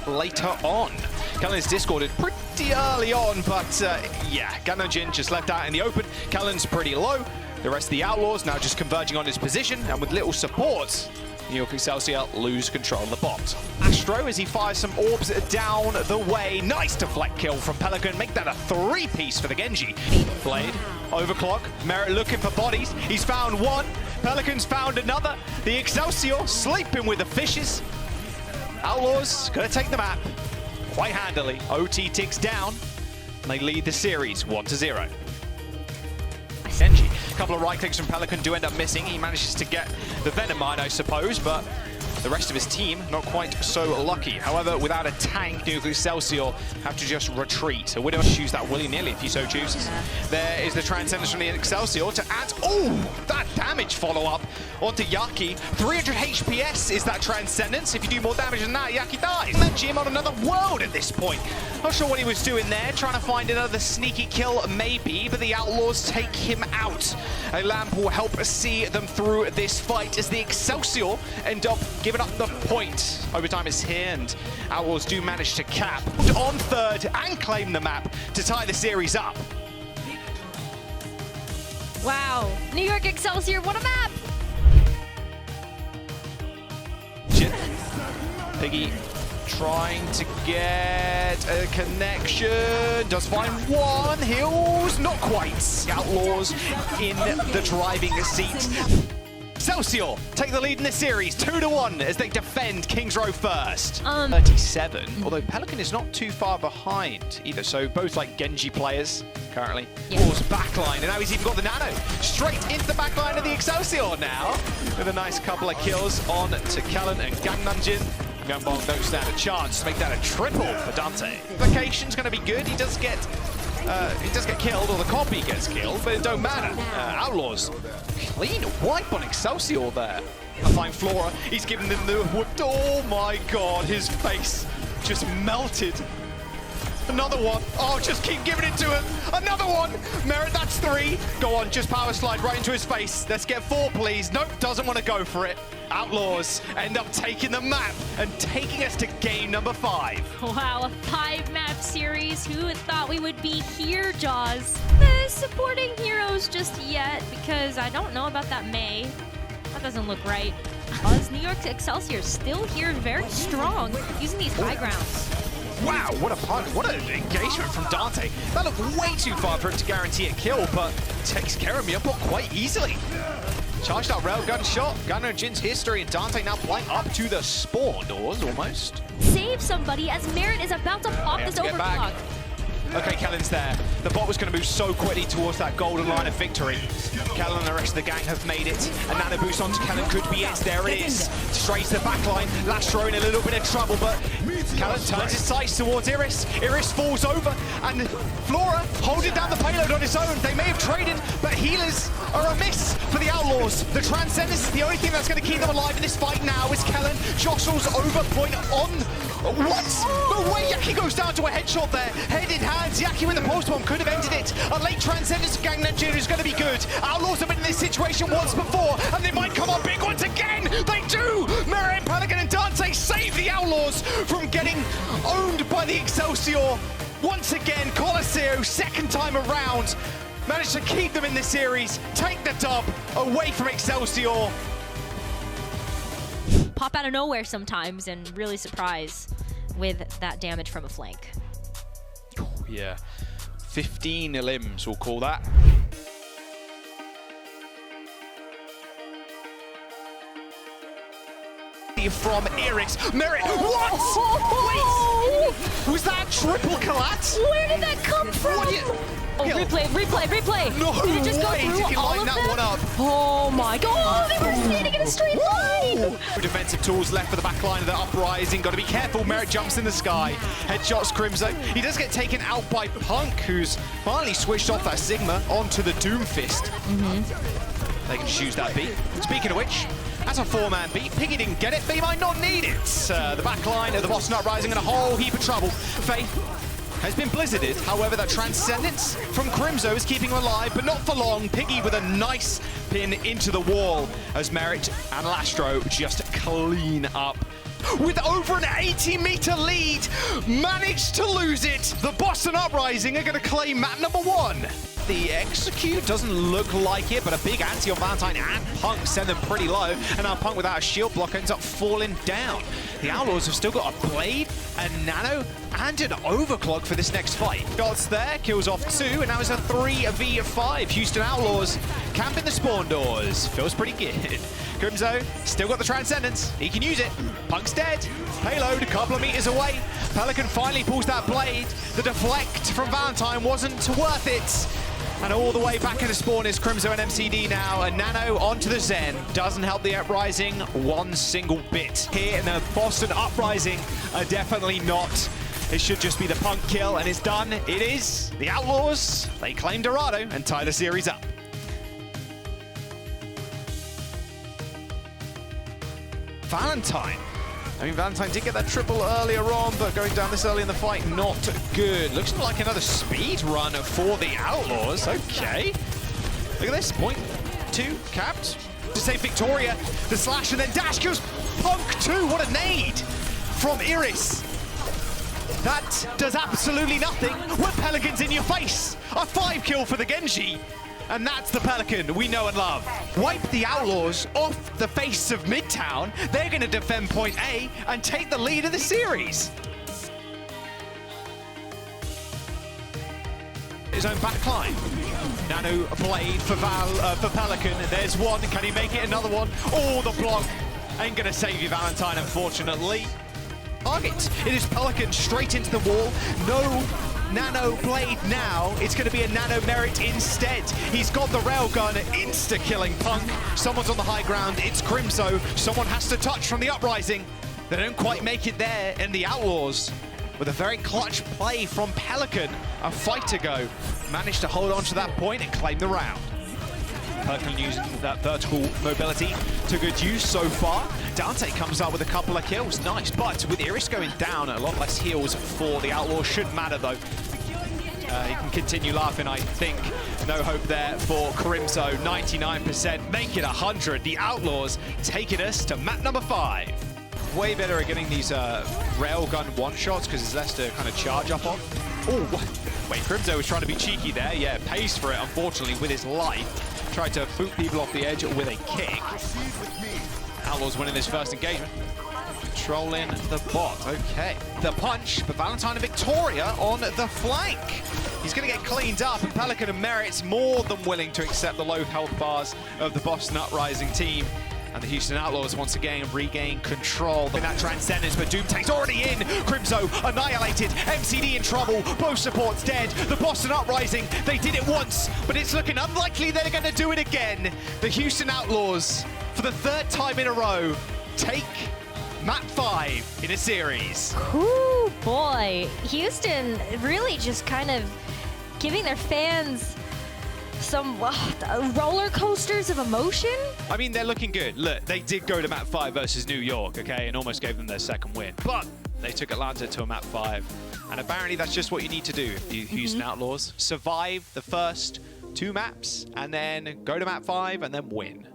later on. Kellen's discorded pretty early on, but yeah, Ganojin just left out in the open. Kellen's pretty low. The rest of the Outlaws now just converging on his position, and with little support, NY Excelsior lose control of the bot. Astro, as he fires some orbs down the way. Nice deflect kill from Pelican. Make that a 3-piece for the Genji. Blade, overclock. Merit looking for bodies. He's found one. Pelican's found another. The Excelsior sleeping with the fishes. Outlaws gonna take the map quite handily. OT ticks down, and they lead the series 1-0. Genji, a couple of right clicks from Pelican do end up missing. He manages to get the Venom Mine, I suppose, but the rest of his team not quite so lucky. However, without a tank, NY Excelsior have to just retreat. So Widow choose that willy-nilly if he so chooses. There is the Transcendence from the Excelsior to add, oh, that damage follow-up onto Yaki. 300 HPS is that Transcendence. If you do more damage than that, Yaki dies. That Jim on another world at this point. Not sure what he was doing there, trying to find another sneaky kill maybe, but the Outlaws take him out. A lamp will help see them through this fight as the Excelsior end up giving up the point. Overtime is here, and Outlaws do manage to cap on third and claim the map to tie the series up. Wow, NY Excelsior, what a map! Piggy trying to get a connection, does find one, heals, not quite. Outlaws in the driving seat. Excelsior take the lead in the series, 2-1 as they defend Kings Row first. 37, although Pelican is not too far behind either, so both like Genji players currently. Outlaws backline, and now he's even got the nano. Straight into the backline of the Excelsior now, with a nice couple of kills on to Kellen and Gangnam-jin. Gangbong don't stand a chance to make that a triple for Dante. Vacation's going to be good. He does get killed, or the copy gets killed, but it don't matter. Outlaws, clean wipe on Excelsior there. I find Flora, he's giving them the whip. Oh my god, his face just melted. Another one. Oh, just keep giving it to him. Another one. Merit, that's 3. Go on, just power slide right into his face. Let's get 4, please. Nope, doesn't want to go for it. Outlaws end up taking the map and taking us to game number 5. Wow, a 5-map series. Who thought we would be here, Jaws? Supporting heroes just yet, because I don't know about that May. That doesn't look right. As NY Excelsior still here very strong, using these high grounds. Wow, what a punch, what an engagement from Dante. That looked way too far for him to guarantee a kill, but takes care of Miyako quite easily. Charged up railgun shot, Ganojin's history, and Dante now flying up to the spawn doors almost. Save somebody as Merit is about to pop this overclock. Okay, Kellen's there. The bot was going to move so quickly towards that golden line of victory. Kellen and the rest of the gang have made it. A nano boost onto Kellen could be it. There it is. Straight to the back line. Lastro in a little bit of trouble, but Kellen turns his sights towards Iris. Iris falls over, and Flora holding down the payload on his own. They may have traded, but healers are a miss for the Outlaws. The Transcendence is the only thing that's going to keep them alive in this fight now as Kellen jostles over point on... What? No way, Yaki goes down to a headshot there. Head in hands, Yaki with the post bomb could have ended it. A late Transcendence of Gangnam-jin is going to be good. Outlaws have been in this situation once before, and they might come up big once again. They do! Merit, Pelican, and Dante save the Outlaws from getting owned by the Excelsior. Once again, Colosseo, second time around, managed to keep them in this series, take the dub away from Excelsior. Pop out of nowhere sometimes and really surprise with that damage from a flank. Oh, yeah, 15 limbs, we'll call that. From Iris, Merit, what? Wait, was that triple collapse? Where did that come from? Oh, replay. No did it just go through did he all line of that them? one up? Oh my god, they were standing in a straight line! Defensive tools left for the back line of the Uprising. Got to be careful, Merit jumps in the sky. Headshots Crimzo. He does get taken out by Punk, who's finally switched off that Sigma onto the Doomfist. They can choose that beat. Speaking of which, that's a 4-man beat. Piggy didn't get it, but he might not need it. The back line of the Boston Uprising in a whole heap of trouble. Faith has been blizzarded. However, that Transcendence from Crimzo is keeping him alive, but not for long. Piggy with a nice pin into the wall as Merit and Lastro just clean up with over an 80-meter lead, managed to lose it. The Boston Uprising are going to claim map number 1. The execute doesn't look like it, but a big anti on Valentine and Punk send them pretty low, and now Punk without a shield block ends up falling down. The Outlaws have still got a Blade, a Nano, and an Overclock for this next fight. Shots there, kills off 2, and now it's a 3v5. Houston Outlaws camping the spawn doors. Feels pretty good. Crimzo still got the Transcendence. He can use it. Punk's dead. Payload a couple of meters away. Pelican finally pulls that Blade. The deflect from Valentine wasn't worth it. And all the way back into spawn is Crimzo and MCD now. A Nano onto the Zen. Doesn't help the Uprising one single bit. Here in the Boston Uprising are definitely not. It should just be the Punk kill, and it's done. It is. The Outlaws, they claim Dorado and tie the series up. Valentine. I mean, Valentine did get that triple earlier on, but going down this early in the fight, not good. Looks like another speed run for the Outlaws. Okay. Look at this. Point 2 capped. To save Victoria. The slash and then dash kills Punk too. What a nade from Iris. That does absolutely nothing. We're Pelicans in your face. A 5 kill for the Genji. And that's the Pelican we know and love. Wipe the Outlaws off the face of Midtown. They're going to defend point A and take the lead of the series. His own backline. Nano Blade for Pelican. There's one. Can he make it? Another one. Oh, the block. Ain't going to save you, Valentine, unfortunately. Target. It is Pelican straight into the wall. No Nano Blade now. It's going to be a Nano Merit instead. He's got the railgun, insta-killing Punk. Someone's on the high ground. It's Crimzo. Someone has to touch from the Uprising. They don't quite make it there, and the Outlaws, with a very clutch play from Pelican, a fight to go, managed to hold on to that point and claim the round. Pelican using that vertical mobility to good use so far. Dante comes up with a couple of kills, nice. But with Iris going down, a lot less heals for the Outlaws. Shouldn't matter though. He can continue laughing, I think. No hope there for Crimzo. 99%, make it 100. The Outlaws taking us to map number 5. Way better at getting these railgun one-shots because there's less to kind of charge up on. Oh, wait, Crimzo was trying to be cheeky there. Yeah, pays for it, unfortunately, with his life. Tried to boot people off the edge with a kick. Outlaws winning this first engagement. Controlling the bot, okay. The punch, but Valentine and Victoria on the flank. He's going to get cleaned up, and Pelican and Merit's more than willing to accept the low health bars of the Boston Uprising team. And the Houston Outlaws once again regain control in that Transcendence, but Doomtank's already in. Crimzo annihilated, MCD in trouble, both supports dead. The Boston Uprising, they did it once, but it's looking unlikely they're going to do it again. The Houston Outlaws, for the 3rd time in a row, take map 5 in a series. Ooh, boy. Houston really just kind of giving their fans some roller coasters of emotion. I mean, they're looking good. Look, they did go to map 5 versus New York, okay, and almost gave them their 2nd win. But they took Atlanta to a map 5, and apparently that's just what you need to do if the Houston Outlaws survive the first 2 maps, and then go to map 5 and then win.